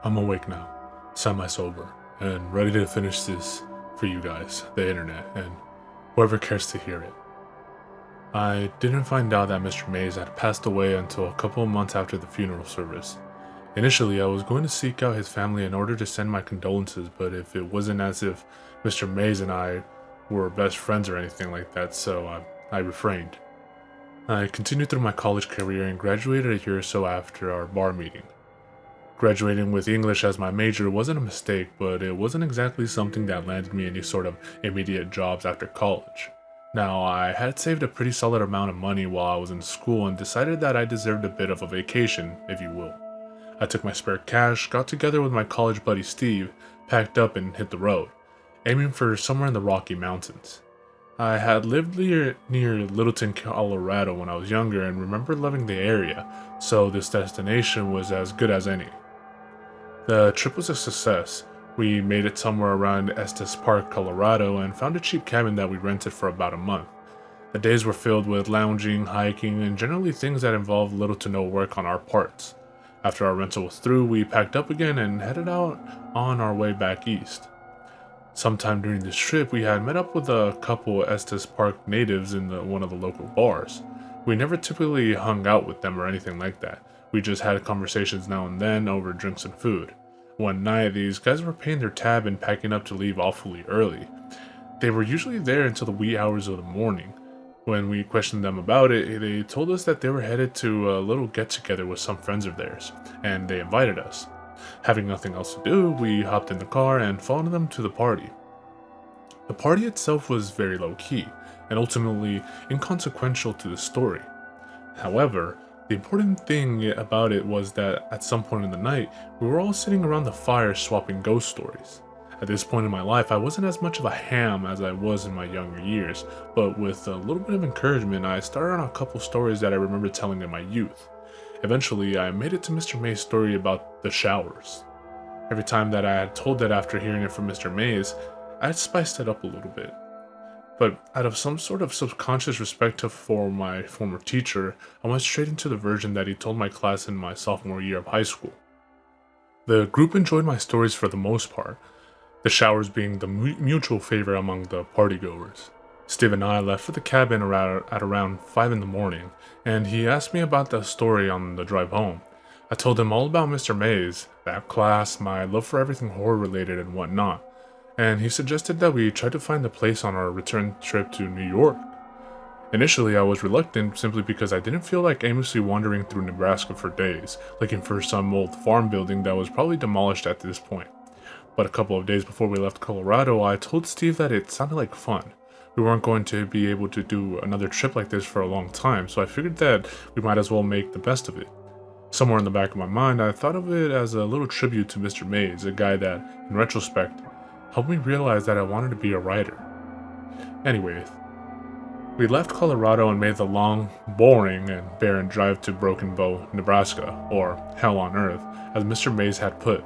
I'm awake now, semi-sober, and ready to finish this for you guys, the internet, and whoever cares to hear it. I didn't find out that Mr. Mays had passed away until a couple of months after the funeral service. Initially, I was going to seek out his family in order to send my condolences, but if it wasn't as if Mr. Mays and I were best friends or anything like that, so I refrained. I continued through my college career and graduated a year or so after our bar meeting. Graduating with English as my major wasn't a mistake, but it wasn't exactly something that landed me any sort of immediate jobs after college. Now, I had saved a pretty solid amount of money while I was in school and decided that I deserved a bit of a vacation, if you will. I took my spare cash, got together with my college buddy Steve, packed up and hit the road, aiming for somewhere in the Rocky Mountains. I had lived near Littleton, Colorado when I was younger and remember loving the area, so this destination was as good as any. The trip was a success. We made it somewhere around Estes Park, Colorado, and found a cheap cabin that we rented for about a month. The days were filled with lounging, hiking, and generally things that involved little to no work on our parts. After our rental was through, we packed up again and headed out on our way back east. Sometime during this trip, we had met up with a couple Estes Park natives in one of the local bars. We never typically hung out with them or anything like that. We just had conversations now and then over drinks and food. One night, these guys were paying their tab and packing up to leave awfully early. They were usually there until the wee hours of the morning. When we questioned them about it, they told us that they were headed to a little get-together with some friends of theirs, and they invited us. Having nothing else to do, we hopped in the car and followed them to the party. The party itself was very low-key, and ultimately inconsequential to the story. However, the important thing about it was that at some point in the night, we were all sitting around the fire swapping ghost stories. At this point in my life, I wasn't as much of a ham as I was in my younger years, but with a little bit of encouragement, I started on a couple stories that I remember telling in my youth. Eventually, I made it to Mr. May's story about the showers. Every time that I had told it after hearing it from Mr. Mays, I had spiced it up a little bit. But out of some sort of subconscious respect for my former teacher, I went straight into the version that he told my class in my sophomore year of high school. The group enjoyed my stories for the most part, the showers being the mutual favorite among the partygoers. Steve and I left for the cabin at around 5 in the morning, and he asked me about the story on the drive home. I told him all about Mr. Mays, that class, my love for everything horror related and whatnot, and he suggested that we try to find a place on our return trip to New York. Initially, I was reluctant simply because I didn't feel like aimlessly wandering through Nebraska for days, looking for some old farm building that was probably demolished at this point. But a couple of days before we left Colorado, I told Steve that it sounded like fun. We weren't going to be able to do another trip like this for a long time, so I figured that we might as well make the best of it. Somewhere in the back of my mind, I thought of it as a little tribute to Mr. Mays, a guy that, in retrospect, helped me realize that I wanted to be a writer. Anyways, we left Colorado and made the long, boring, and barren drive to Broken Bow, Nebraska, or Hell on Earth, as Mr. Mays had put.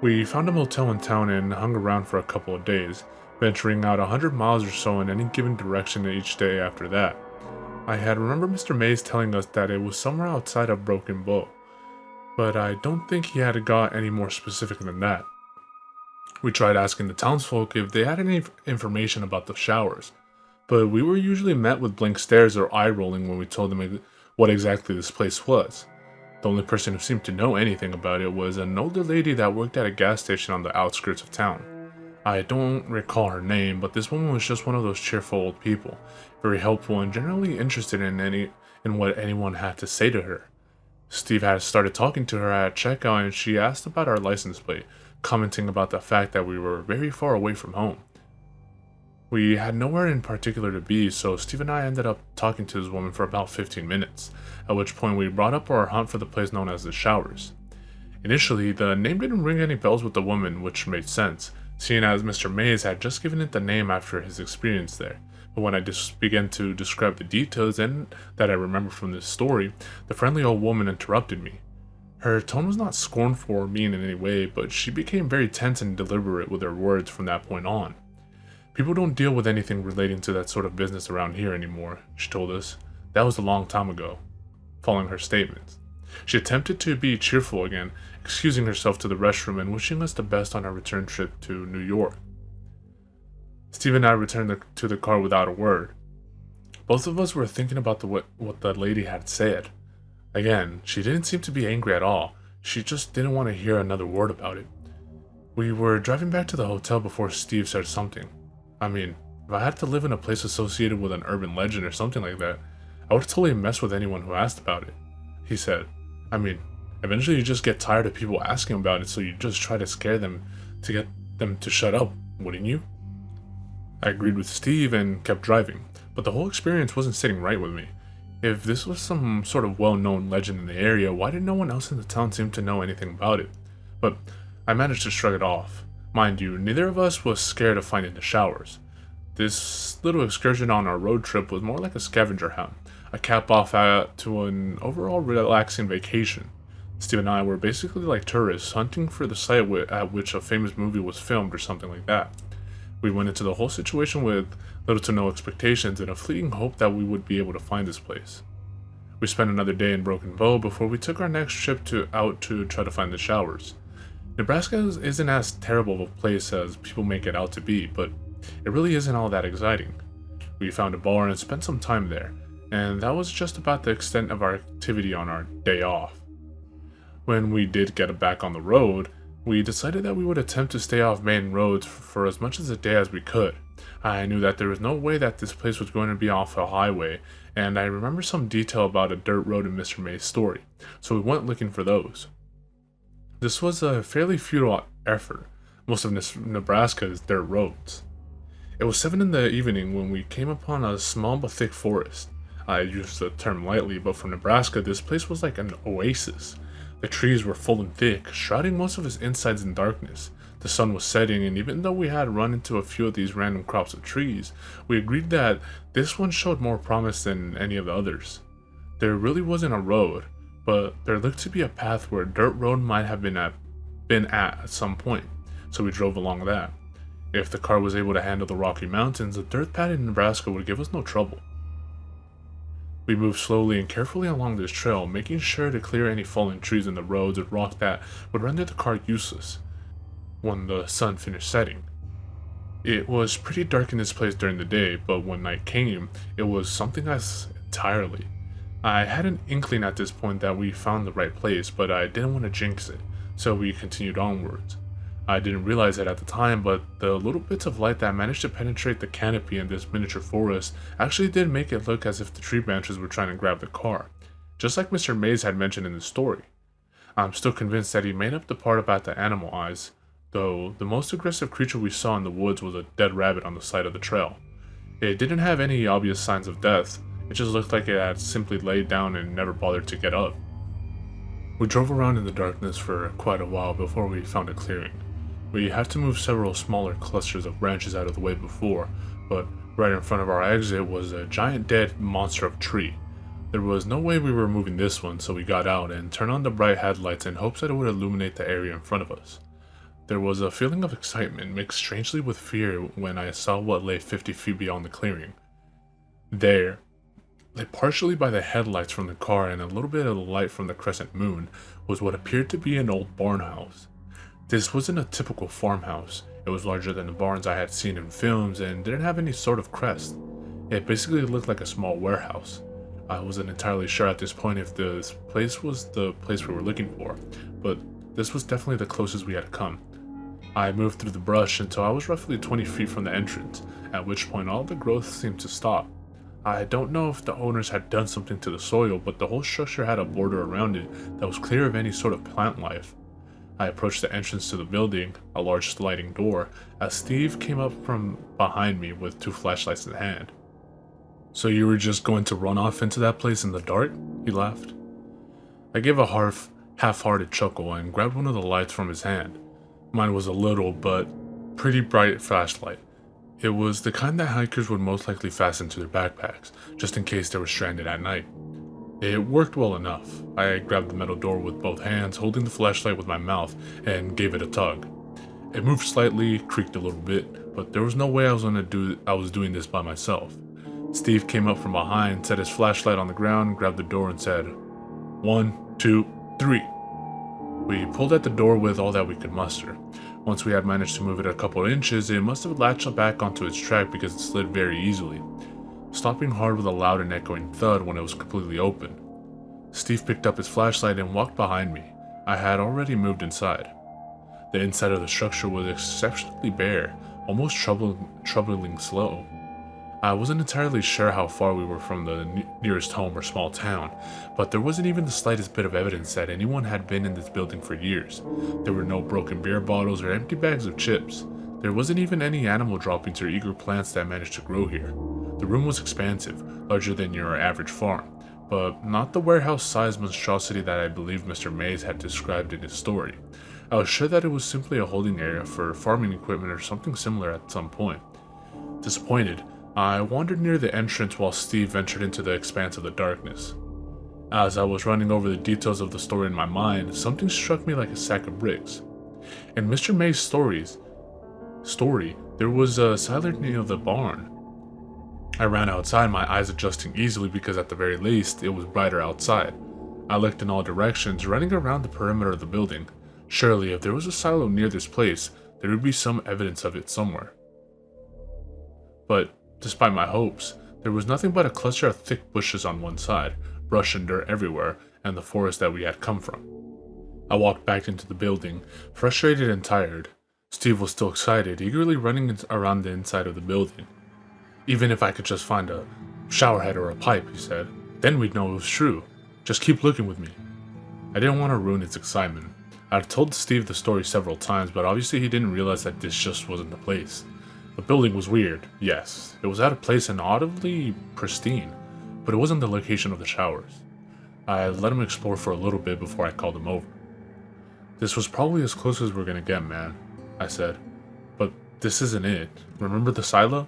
We found a motel in town and hung around for a couple of days, venturing out 100 miles or so in any given direction each day after that. I had remembered Mr. Mays telling us that it was somewhere outside of Broken Bow, but I don't think he had got any more specific than that. We tried asking the townsfolk if they had any information about the showers, but we were usually met with blank stares or eye rolling when we told them what exactly this place was. The only person who seemed to know anything about it was an older lady that worked at a gas station on the outskirts of town. I don't recall her name, but this woman was just one of those cheerful old people, very helpful and generally interested in what anyone had to say to her. Steve had started talking to her at checkout and she asked about our license plate, commenting about the fact that we were very far away from home. We had nowhere in particular to be, so Steve and I ended up talking to this woman for about 15 minutes, at which point we brought up our hunt for the place known as the Showers. Initially, the name didn't ring any bells with the woman, which made sense, seeing as Mr. Mays had just given it the name after his experience there. But when I began to describe the details and that I remember from this story, the friendly old woman interrupted me. Her tone was not scornful or mean in any way, but she became very tense and deliberate with her words from that point on. People don't deal with anything relating to that sort of business around here anymore, she told us. That was a long time ago. Following her statements, she attempted to be cheerful again excusing herself to the restroom and wishing us the best on our return trip to New York. Steve and I returned to the car without a word. Both of us were thinking about what the lady had said. Again, she didn't seem to be angry at all. She just didn't want to hear another word about it. We were driving back to the hotel before Steve said something. I mean, if I had to live in a place associated with an urban legend or something like that, I would totally mess with anyone who asked about it. He said, I mean, eventually you just get tired of people asking about it, so you just try to scare them to get them to shut up, wouldn't you? I agreed with Steve and kept driving, but the whole experience wasn't sitting right with me. If this was some sort of well-known legend in the area, why did no one else in the town seem to know anything about it? But I managed to shrug it off. Mind you, neither of us was scared of finding the showers. This little excursion on our road trip was more like a scavenger hunt, a cap off to an overall relaxing vacation. Steve and I were basically like tourists hunting for the site at which a famous movie was filmed or something like that. We went into the whole situation with little to no expectations and a fleeting hope that we would be able to find this place. We spent another day in Broken Bow before we took our next trip out to try to find the showers. Nebraska isn't as terrible of a place as people make it out to be, but it really isn't all that exciting. We found a bar and spent some time there, and that was just about the extent of our activity on our day off. When we did get back on the road, we decided that we would attempt to stay off main roads for as much of the day as we could. I knew that there was no way that this place was going to be off a highway, and I remember some detail about a dirt road in Mr. May's story, so we went looking for those. This was a fairly futile effort. Most of Nebraska is dirt roads. It was 7 in the evening when we came upon a small but thick forest. I use the term lightly, but for Nebraska, this place was like an oasis. The trees were full and thick, shrouding most of its insides in darkness. The sun was setting, and even though we had run into a few of these random crops of trees, we agreed that this one showed more promise than any of the others. There really wasn't a road, but there looked to be a path where a dirt road might have been at some point, so we drove along that. If the car was able to handle the Rocky Mountains, a dirt pad in Nebraska would give us no trouble. We moved slowly and carefully along this trail, making sure to clear any fallen trees in the roads or rock that would render the car useless when the sun finished setting. It was pretty dark in this place during the day, but when night came, it was something else entirely. I had an inkling at this point that we found the right place, but I didn't want to jinx it, so we continued onwards. I didn't realize it at the time, but the little bits of light that managed to penetrate the canopy in this miniature forest actually did make it look as if the tree branches were trying to grab the car, just like Mr. Mays had mentioned in the story. I'm still convinced that he made up the part about the animal eyes, though the most aggressive creature we saw in the woods was a dead rabbit on the side of the trail. It didn't have any obvious signs of death, it just looked like it had simply laid down and never bothered to get up. We drove around in the darkness for quite a while before we found a clearing. We had to move several smaller clusters of branches out of the way before, but right in front of our exit was a giant dead monster of a tree. There was no way we were moving this one, so we got out and turned on the bright headlights in hopes that it would illuminate the area in front of us. There was a feeling of excitement mixed strangely with fear when I saw what lay 50 feet beyond the clearing. There, lit partially by the headlights from the car and a little bit of the light from the crescent moon, was what appeared to be an old barn house. This wasn't a typical farmhouse. It was larger than the barns I had seen in films and didn't have any sort of crest. It basically looked like a small warehouse. I wasn't entirely sure at this point if this place was the place we were looking for, but this was definitely the closest we had come. I moved through the brush until I was roughly 20 feet from the entrance, at which point all the growth seemed to stop. I don't know if the owners had done something to the soil, but the whole structure had a border around it that was clear of any sort of plant life. I approached the entrance to the building, a large sliding door, as Steve came up from behind me with 2 flashlights in hand. "So you were just going to run off into that place in the dark?" he laughed. I gave a half-hearted chuckle and grabbed one of the lights from his hand. Mine was a little, but pretty bright flashlight. It was the kind that hikers would most likely fasten to their backpacks, just in case they were stranded at night. It worked well enough. I grabbed the metal door with both hands, holding the flashlight with my mouth, and gave it a tug. It moved slightly, creaked a little bit, but there was no way I was doing this by myself. Steve came up from behind, set his flashlight on the ground, grabbed the door, and said, 1, 2, 3. We pulled at the door with all that we could muster. Once we had managed to move it a couple inches, it must have latched back onto its track because it slid very easily, stopping hard with a loud and echoing thud when it was completely open. Steve picked up his flashlight and walked behind me. I had already moved inside. The inside of the structure was exceptionally bare, almost troublingly slow. I wasn't entirely sure how far we were from the nearest home or small town, but there wasn't even the slightest bit of evidence that anyone had been in this building for years. There were no broken beer bottles or empty bags of chips. There wasn't even any animal droppings or eager plants that managed to grow here. The room was expansive, larger than your average farm, but not the warehouse-sized monstrosity that I believe Mr. Mays had described in his story. I was sure that it was simply a holding area for farming equipment or something similar at some point. Disappointed, I wandered near the entrance while Steve ventured into the expanse of the darkness. As I was running over the details of the story in my mind, something struck me like a sack of bricks. In Mr. May's story, there was a silent near the barn. I ran outside, my eyes adjusting easily because at the very least, it was brighter outside. I looked in all directions, running around the perimeter of the building. Surely, if there was a silo near this place, there would be some evidence of it somewhere. But, despite my hopes, there was nothing but a cluster of thick bushes on one side, brush and dirt everywhere, and the forest that we had come from. I walked back into the building, frustrated and tired. Steve was still excited, eagerly running around the inside of the building. Even if I could just find a showerhead or a pipe, he said, then we'd know it was true. Just keep looking with me. I didn't want to ruin his excitement. I'd told Steve the story several times, but obviously he didn't realize that this just wasn't the place. The building was weird, yes. It was out of place and audibly pristine, but it wasn't the location of the showers. I let him explore for a little bit before I called him over. This was probably as close as we're gonna get, man, I said. But this isn't it. Remember the silo?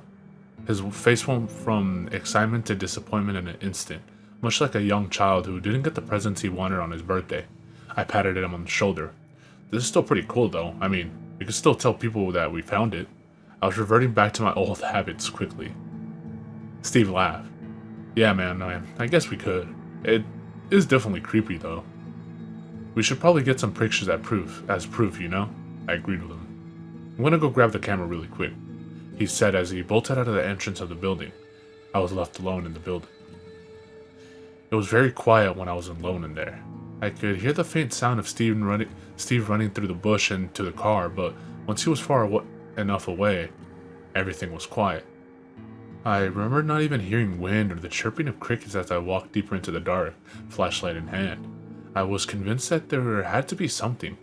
His face went from excitement to disappointment in an instant, much like a young child who didn't get the presents he wanted on his birthday. I patted him on the shoulder. This is still pretty cool though. I mean, we could still tell people that we found it. I was reverting back to my old habits quickly. Steve laughed. Yeah man, I guess we could. It is definitely creepy though. We should probably get some pictures as proof, you know? I agreed with him. I'm gonna go grab the camera really quick, he said as he bolted out of the entrance of the building. I was left alone in the building. It was very quiet when I was alone in there. I could hear the faint sound of Steve running through the bush and to the car, but once he was far enough away, everything was quiet. I remember not even hearing wind or the chirping of crickets as I walked deeper into the dark, flashlight in hand. I was convinced that there had to be something.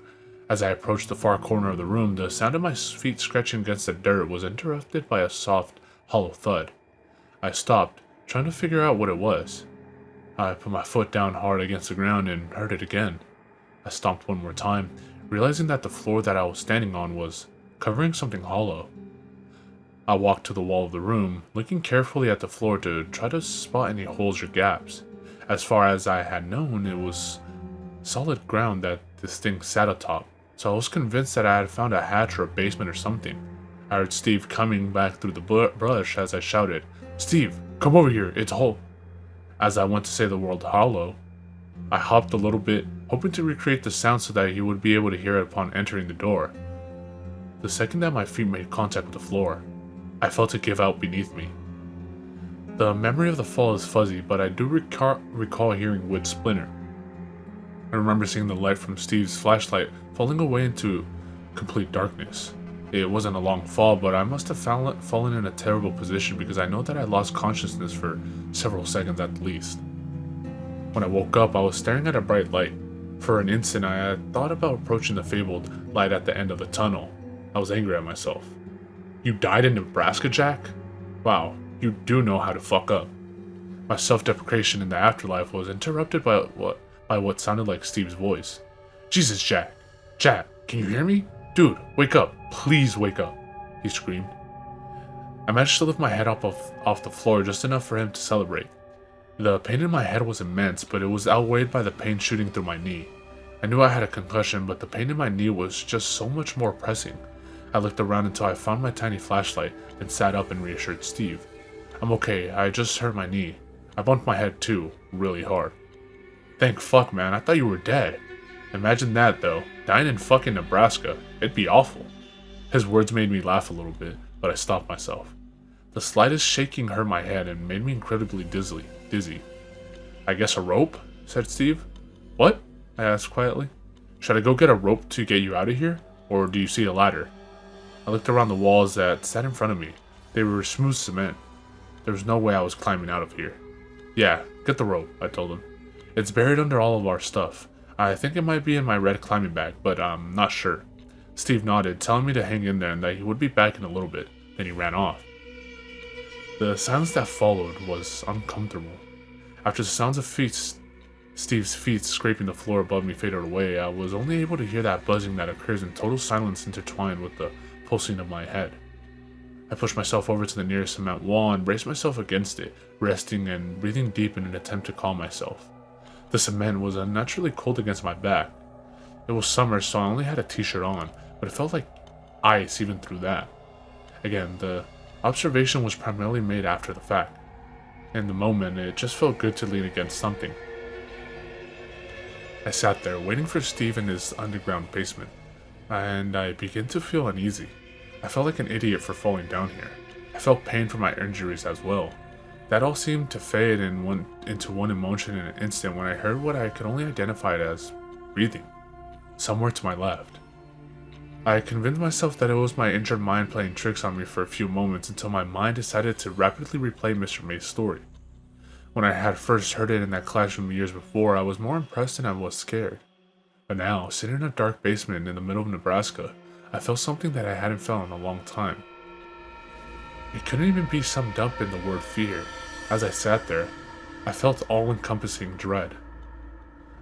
As I approached the far corner of the room, the sound of my feet scratching against the dirt was interrupted by a soft, hollow thud. I stopped, trying to figure out what it was. I put my foot down hard against the ground and heard it again. I stomped one more time, realizing that the floor that I was standing on was covering something hollow. I walked to the wall of the room, looking carefully at the floor to try to spot any holes or gaps. As far as I had known, it was solid ground that this thing sat atop, so I was convinced that I had found a hatch or a basement or something. I heard Steve coming back through the brush as I shouted, "Steve, come over here, it's hollow." As I went to say the word hollow, I hopped a little bit, hoping to recreate the sound so that he would be able to hear it upon entering the door. The second that my feet made contact with the floor, I felt it give out beneath me. The memory of the fall is fuzzy, but I do recall hearing wood splinter. I remember seeing the light from Steve's flashlight falling away into complete darkness. It wasn't a long fall, but I must have fallen in a terrible position because I know that I lost consciousness for several seconds at least. When I woke up, I was staring at a bright light. For an instant, I had thought about approaching the fabled light at the end of the tunnel. I was angry at myself. You died in Nebraska, Jack? Wow, you do know how to fuck up. My self-deprecation in the afterlife was interrupted by what sounded like Steve's voice. Jesus, Jack! Jack, can you hear me? Dude, wake up! Please wake up! He screamed. I managed to lift my head up off the floor just enough for him to celebrate. The pain in my head was immense, but it was outweighed by the pain shooting through my knee. I knew I had a concussion, but the pain in my knee was just so much more pressing. I looked around until I found my tiny flashlight and sat up and reassured Steve. I'm okay, I just hurt my knee. I bumped my head too, really hard. Thank fuck, man, I thought you were dead. Imagine that though, dying in fucking Nebraska. It'd be awful. His words made me laugh a little bit, but I stopped myself. The slightest shaking hurt my head and made me incredibly dizzy. I guess a rope? Said Steve. What? I asked quietly. Should I go get a rope to get you out of here? Or do you see a ladder? I looked around the walls that sat in front of me. They were smooth cement. There was no way I was climbing out of here. Yeah, get the rope, I told him. It's buried under all of our stuff. I think it might be in my red climbing bag, but I'm not sure. Steve nodded, telling me to hang in there and that he would be back in a little bit. Then he ran off. The silence that followed was uncomfortable. After the sounds of Steve's feet scraping the floor above me faded away, I was only able to hear that buzzing that occurs in total silence intertwined with the pulsing of my head. I pushed myself over to the nearest cement wall and braced myself against it, resting and breathing deep in an attempt to calm myself. The cement was unnaturally cold against my back. It was summer, so I only had a t-shirt on, but it felt like ice even through that. Again, the observation was primarily made after the fact. In the moment, it just felt good to lean against something. I sat there, waiting for Steve in his underground basement, and I began to feel uneasy. I felt like an idiot for falling down here. I felt pain from my injuries as well. That all seemed to fade into one emotion in an instant when I heard what I could only identify as breathing, somewhere to my left. I convinced myself that it was my injured mind playing tricks on me for a few moments until my mind decided to rapidly replay Mr. May's story. When I had first heard it in that classroom years before, I was more impressed than I was scared. But now, sitting in a dark basement in the middle of Nebraska, I felt something that I hadn't felt in a long time. It couldn't even be summed up in the word fear. As I sat there, I felt all-encompassing dread.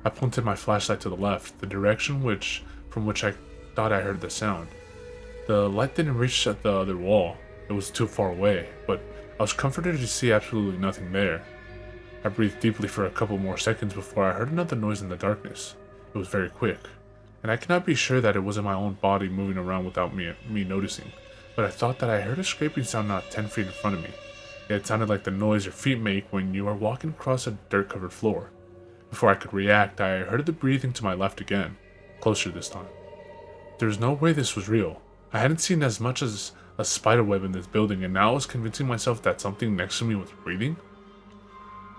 I pointed my flashlight to the left, the direction from which I thought I heard the sound. The light didn't reach the other wall. It was too far away, but I was comforted to see absolutely nothing there. I breathed deeply for a couple more seconds before I heard another noise in the darkness. It was very quick, and I cannot be sure that it wasn't my own body moving around without me noticing, but I thought that I heard a scraping sound not 10 feet in front of me. It sounded like the noise your feet make when you are walking across a dirt-covered floor. Before I could react, I heard the breathing to my left again, closer this time. There was no way this was real. I hadn't seen as much as a spiderweb in this building, and now I was convincing myself that something next to me was breathing.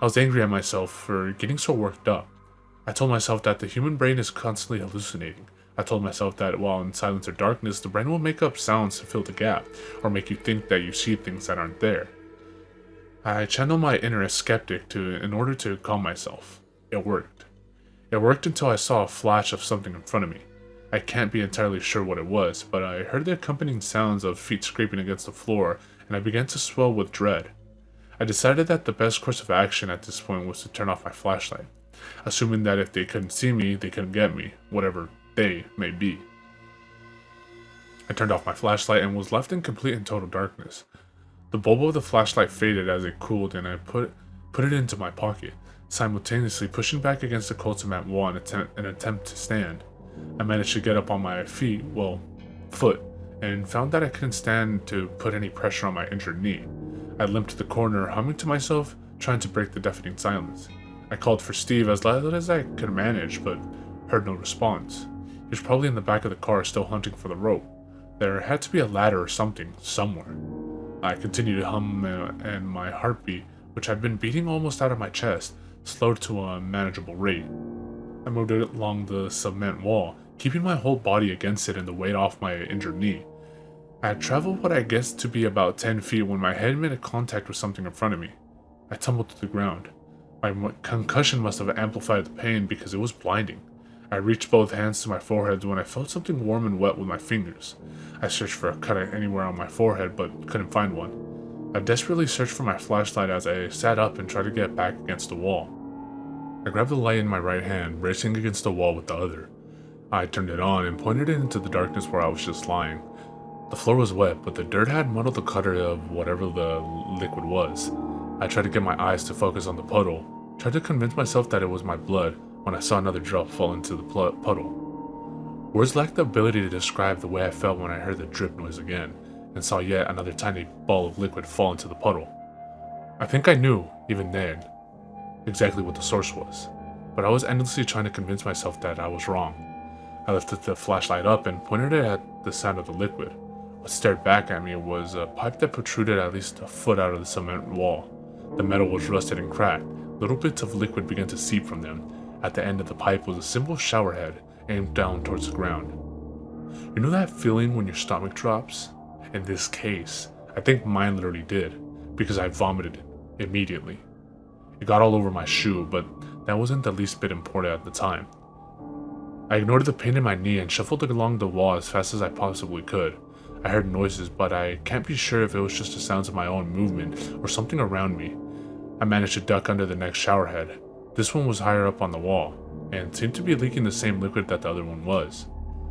I was angry at myself for getting so worked up. I told myself that the human brain is constantly hallucinating. I told myself that while in silence or darkness, the brain will make up sounds to fill the gap, or make you think that you see things that aren't there. I channeled my inner skeptic in order to calm myself. It worked. It worked until I saw a flash of something in front of me. I can't be entirely sure what it was, but I heard the accompanying sounds of feet scraping against the floor, and I began to swell with dread. I decided that the best course of action at this point was to turn off my flashlight, assuming that if they couldn't see me, they couldn't get me, whatever they may be. I turned off my flashlight and was left in complete and total darkness. The bulb of the flashlight faded as it cooled, and I put it into my pocket, simultaneously pushing back against the cold cement wall in an attempt to stand. I managed to get up on my foot, and found that I couldn't stand to put any pressure on my injured knee. I limped to the corner, humming to myself, trying to break the deafening silence. I called for Steve as loud as I could manage, but heard no response. He was probably in the back of the car, still hunting for the rope. There had to be a ladder or something, somewhere. I continued to hum, and my heartbeat, which had been beating almost out of my chest, slowed to a manageable rate. I moved it along the cement wall, keeping my whole body against it and the weight off my injured knee. I had traveled what I guessed to be about 10 feet when my head made a contact with something in front of me. I tumbled to the ground. My concussion must have amplified the pain because it was blinding. I reached both hands to my forehead when I felt something warm and wet with my fingers. I searched for a cut anywhere on my forehead but couldn't find one. I desperately searched for my flashlight as I sat up and tried to get back against the wall. I grabbed the light in my right hand, bracing against the wall with the other. I turned it on and pointed it into the darkness where I was just lying. The floor was wet, but the dirt had muddled the color of whatever the liquid was. I tried to get my eyes to focus on the puddle, tried to convince myself that it was my blood when I saw another drop fall into the puddle. Words lacked the ability to describe the way I felt when I heard the drip noise again, and saw yet another tiny ball of liquid fall into the puddle. I think I knew, even then, exactly what the source was, but I was endlessly trying to convince myself that I was wrong. I lifted the flashlight up and pointed it at the sound of the liquid. What stared back at me was a pipe that protruded at least a foot out of the cement wall. The metal was rusted and cracked. Little bits of liquid began to seep from them. At the end of the pipe was a simple shower head aimed down towards the ground. You know that feeling when your stomach drops? In this case, I think mine literally did, because I vomited it immediately. It got all over my shoe, but that wasn't the least bit important at the time. I ignored the pain in my knee and shuffled along the wall as fast as I possibly could. I heard noises, but I can't be sure if it was just the sounds of my own movement or something around me. I managed to duck under the next shower head. This one was higher up on the wall, and seemed to be leaking the same liquid that the other one was.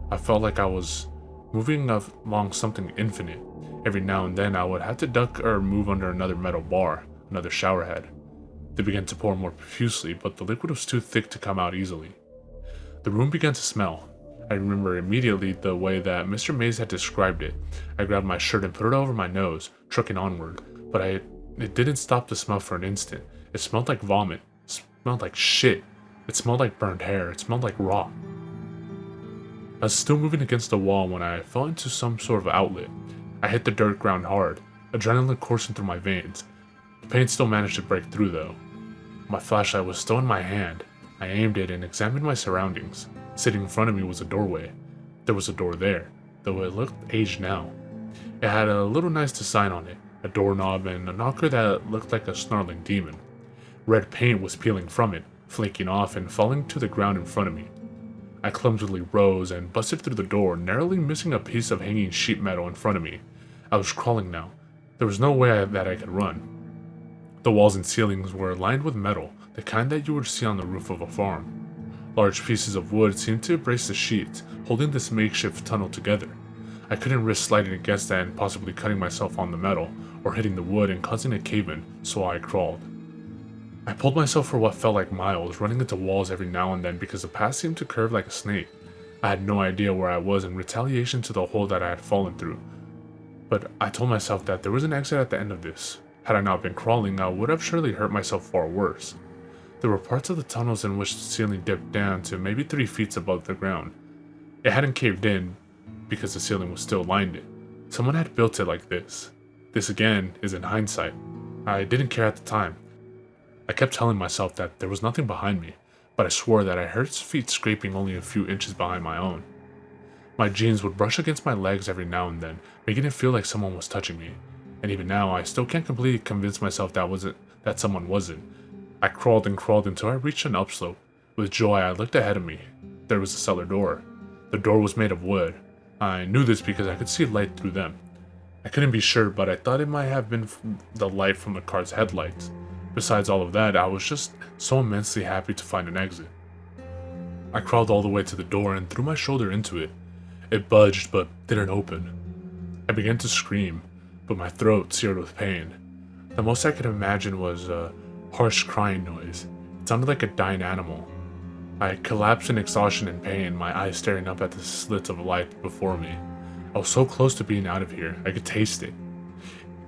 I felt like I was moving along something infinite. Every now and then I would have to duck or move under another metal bar, another shower head. They began to pour more profusely, but the liquid was too thick to come out easily. The room began to smell. I remember immediately the way that Mr. Mays had described it. I grabbed my shirt and put it over my nose, trucking onward, but it didn't stop the smell for an instant. It smelled like vomit. It smelled like shit. It smelled like burned hair. It smelled like rot. I was still moving against the wall when I fell into some sort of outlet. I hit the dirt ground hard, adrenaline coursing through my veins. The pain still managed to break through though. My flashlight was still in my hand. I aimed it and examined my surroundings. Sitting in front of me was a doorway. There was a door there, though it looked aged now. It had a little nice design on it, a doorknob and a knocker that looked like a snarling demon. Red paint was peeling from it, flaking off and falling to the ground in front of me. I clumsily rose and busted through the door, narrowly missing a piece of hanging sheet metal in front of me. I was crawling now. There was no way that I could run. The walls and ceilings were lined with metal, the kind that you would see on the roof of a farm. Large pieces of wood seemed to brace the sheets, holding this makeshift tunnel together. I couldn't risk sliding against that and possibly cutting myself on the metal, or hitting the wood and causing a cave-in, so I crawled. I pulled myself for what felt like miles, running into walls every now and then because the path seemed to curve like a snake. I had no idea where I was in retaliation to the hole that I had fallen through. But I told myself that there was an exit at the end of this. Had I not been crawling, I would have surely hurt myself far worse. There were parts of the tunnels in which the ceiling dipped down to maybe 3 feet above the ground. It hadn't caved in because the ceiling was still lined. Someone had built it like this. This again is in hindsight. I didn't care at the time. I kept telling myself that there was nothing behind me, but I swore that I heard feet scraping only a few inches behind my own. My jeans would brush against my legs every now and then, making it feel like someone was touching me. And even now, I still can't completely convince myself that someone wasn't. I crawled and crawled until I reached an upslope. With joy, I looked ahead of me. There was a cellar door. The door was made of wood. I knew this because I could see light through them. I couldn't be sure, but I thought it might have been the light from the car's headlights. Besides all of that, I was just so immensely happy to find an exit. I crawled all the way to the door and threw my shoulder into it. It budged but didn't open. I began to scream, but my throat seared with pain. The most I could imagine was a harsh crying noise. It sounded like a dying animal. I collapsed in exhaustion and pain, my eyes staring up at the slits of light before me. I was so close to being out of here, I could taste it.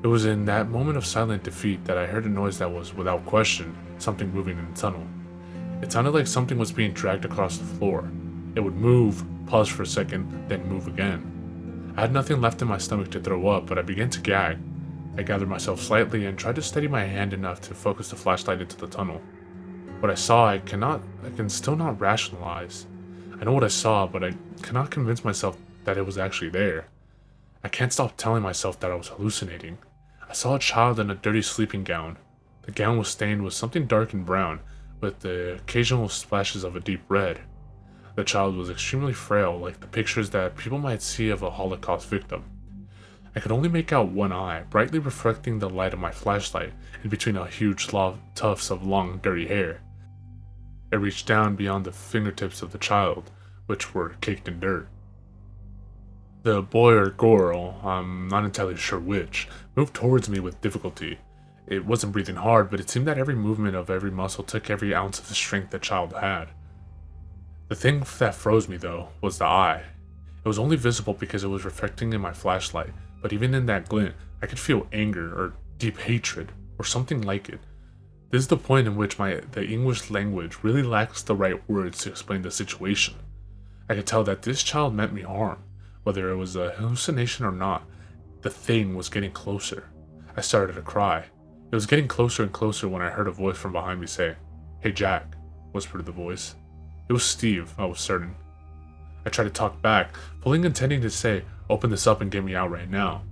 It was in that moment of silent defeat that I heard a noise that was, without question, something moving in the tunnel. It sounded like something was being dragged across the floor. It would move, pause for a second, then move again. I had nothing left in my stomach to throw up, but I began to gag. I gathered myself slightly and tried to steady my hand enough to focus the flashlight into the tunnel. What I saw, I can still not rationalize. I know what I saw, but I cannot convince myself that it was actually there. I can't stop telling myself that I was hallucinating. I saw a child in a dirty sleeping gown. The gown was stained with something dark and brown, with the occasional splashes of a deep red. The child was extremely frail, like the pictures that people might see of a Holocaust victim. I could only make out one eye, brightly reflecting the light of my flashlight in between a huge tufts of long, dirty hair. It reached down beyond the fingertips of the child, which were caked in dirt. The boy or girl, I'm not entirely sure which, moved towards me with difficulty. It wasn't breathing hard, but it seemed that every movement of every muscle took every ounce of the strength the child had. The thing that froze me, though, was the eye. It was only visible because it was reflecting in my flashlight, but even in that glint, I could feel anger or deep hatred or something like it. This is the point in which the English language really lacks the right words to explain the situation. I could tell that this child meant me harm, whether it was a hallucination or not. The thing was getting closer. I started to cry. It was getting closer and closer when I heard a voice from behind me say, "Hey Jack," whispered the voice. It was Steve, I was certain. I tried to talk back, fully intending to say, "Open this up and get me out right now."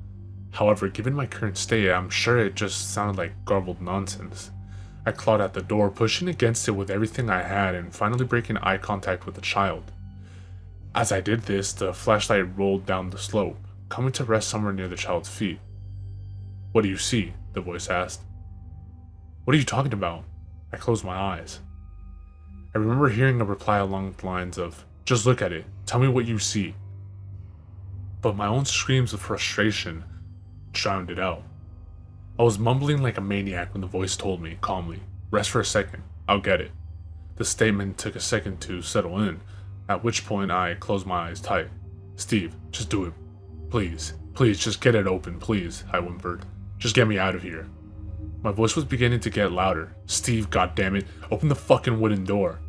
However, given my current state, I'm sure it just sounded like garbled nonsense. I clawed at the door, pushing against it with everything I had and finally breaking eye contact with the child. As I did this, the flashlight rolled down the slope, coming to rest somewhere near the child's feet. "What do you see?" the voice asked. "What are you talking about?" I closed my eyes. I remember hearing a reply along the lines of, "Just look at it. Tell me what you see." But my own screams of frustration drowned it out. I was mumbling like a maniac when the voice told me, calmly, "Rest for a second. I'll get it." The statement took a second to settle in, at which point I closed my eyes tight. "Steve, just do it. Please, please, just get it open, please," I whimpered. "Just get me out of here." My voice was beginning to get louder. "Steve, goddammit, open the fucking wooden door."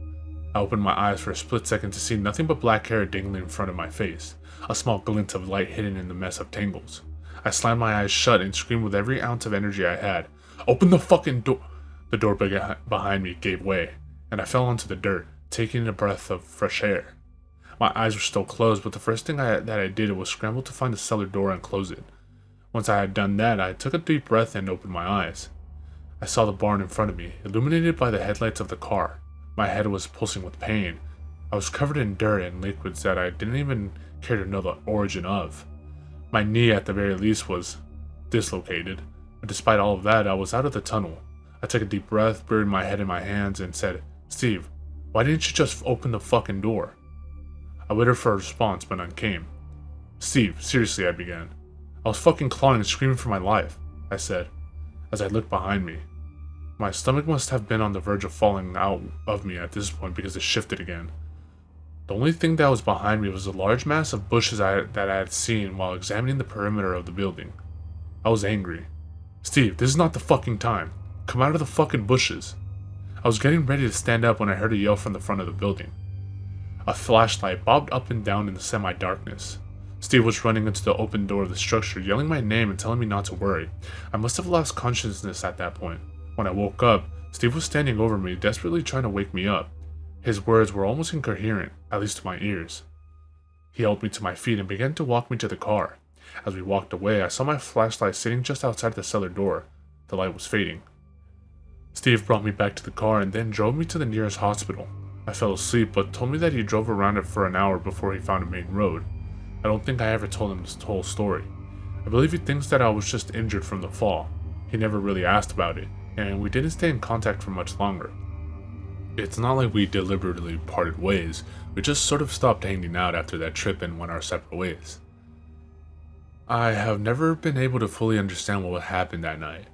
I opened my eyes for a split second to see nothing but black hair dangling in front of my face, a small glint of light hidden in the mess of tangles. I slammed my eyes shut and screamed with every ounce of energy I had, "Open the fucking door!" The door behind me gave way, and I fell onto the dirt, taking a breath of fresh air. My eyes were still closed, but the first thing that I did was scramble to find the cellar door and close it. Once I had done that, I took a deep breath and opened my eyes. I saw the barn in front of me, illuminated by the headlights of the car. My head was pulsing with pain. I was covered in dirt and liquids that I didn't even care to know the origin of. My knee, at the very least, was dislocated, but despite all of that, I was out of the tunnel. I took a deep breath, buried my head in my hands, and said, "Steve, why didn't you just open the fucking door?" I waited for a response, but none came. "Steve, seriously," I began. "I was fucking clawing and screaming for my life," I said, as I looked behind me. My stomach must have been on the verge of falling out of me at this point because it shifted again. The only thing that was behind me was a large mass of bushes that I had seen while examining the perimeter of the building. I was angry. "Steve, this is not the fucking time. Come out of the fucking bushes." I was getting ready to stand up when I heard a yell from the front of the building. A flashlight bobbed up and down in the semi-darkness. Steve was running into the open door of the structure, yelling my name and telling me not to worry. I must have lost consciousness at that point. When I woke up, Steve was standing over me, desperately trying to wake me up. His words were almost incoherent, at least to my ears. He helped me to my feet and began to walk me to the car. As we walked away, I saw my flashlight sitting just outside the cellar door. The light was fading. Steve brought me back to the car and then drove me to the nearest hospital. I fell asleep, but told me that he drove around it for an hour before he found a main road. I don't think I ever told him this whole story. I believe he thinks that I was just injured from the fall. He never really asked about it, and we didn't stay in contact for much longer. It's not like we deliberately parted ways, we just sort of stopped hanging out after that trip and went our separate ways. I have never been able to fully understand what happened that night.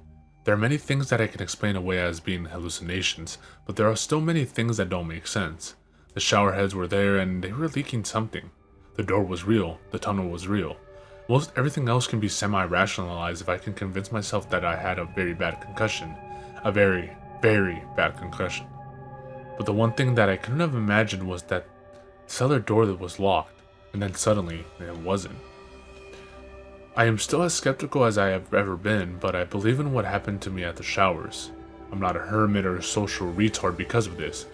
There are many things that I can explain away as being hallucinations, but there are still many things that don't make sense. The shower heads were there and they were leaking something. The door was real, the tunnel was real. Most everything else can be semi-rationalized if I can convince myself that I had a very bad concussion. A very, very bad concussion. But the one thing that I couldn't have imagined was that cellar door that was locked, and then suddenly it wasn't. I am still as skeptical as I have ever been, but I believe in what happened to me at the showers. I'm not a hermit or a social retard because of this.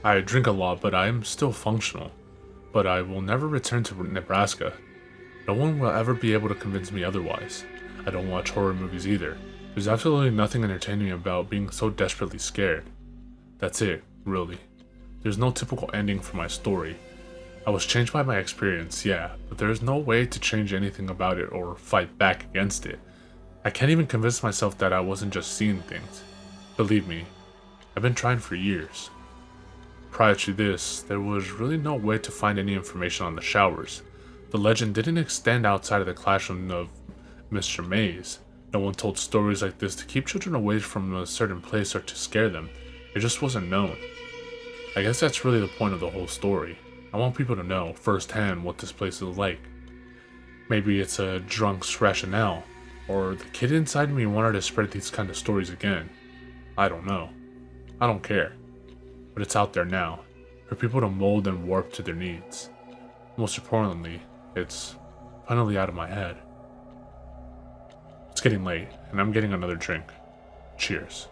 I drink a lot, but I am still functional. But I will never return to Nebraska. No one will ever be able to convince me otherwise. I don't watch horror movies either. There's absolutely nothing entertaining about being so desperately scared. That's it, really. There's no typical ending for my story. I was changed by my experience, yeah, but there is no way to change anything about it or fight back against it. I can't even convince myself that I wasn't just seeing things. Believe me, I've been trying for years. Prior to this, there was really no way to find any information on the showers. The legend didn't extend outside of the classroom of Mr. Mays. No one told stories like this to keep children away from a certain place or to scare them. It just wasn't known. I guess that's really the point of the whole story. I want people to know, firsthand, what this place is like. Maybe it's a drunk's rationale, or the kid inside me wanted to spread these kind of stories again. I don't know. I don't care. But it's out there now, for people to mold and warp to their needs. Most importantly, it's finally out of my head. It's getting late, and I'm getting another drink. Cheers.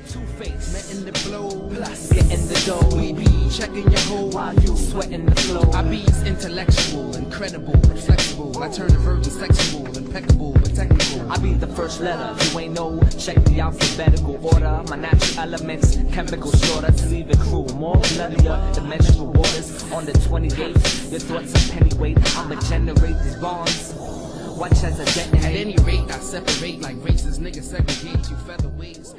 Two-Face, met in the blow, plus getting the dough. We be checking your hoe while you sweating the flow. I be's intellectual, incredible, and flexible. I turn the virgin sexual, impeccable, but technical. I be the first letter, you ain't know. Check the alphabetical order. My natural elements, chemical shorter to leave it cruel. More bloodier, the menstrual waters. On the 28th, your thoughts are pennyweight. I'ma generate these bonds. Watch as I detonate. At any rate, I separate like races. Niggas segregate you featherweights.